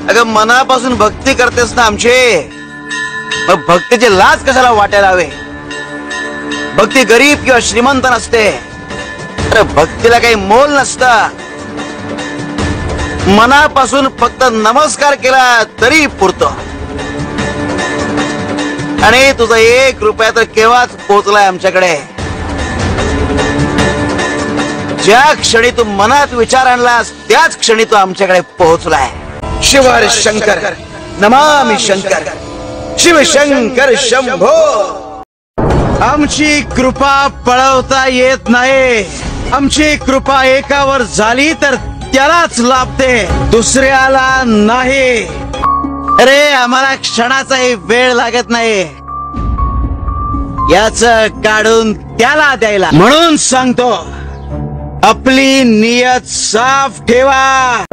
अगं मनापासून भक्ती करतेस ना आमची, मग भक्तीची लाज कशाला वाटायला हवे? भक्ती गरीब किंवा श्रीमंत नसते, अरे भक्तीला काही मोल नसतं. मनापासून फक्त नमस्कार केला तरी पुरतो. आणि तुझा 1 रुपया तर केव्हाच पोहोचलाय आमच्याकडे. ज्या क्षणी तू मनात विचार आणलास त्याच क्षणी तू आमच्याकडे पोहोचलाय. शिव हर शंकर नमामि शंकर, शिव शंकर शंभो. आमची कृपा पळवता येत नाही. आमची कृपा एकावर झाली तर त्यालाच लाभते, दुसऱ्याला नाही. अरे आम्हाला क्षणाचाही वेळ लागत नाही याच काढून त्याला द्यायला. म्हणून सांगतो, आपली नियत साफ ठेवा.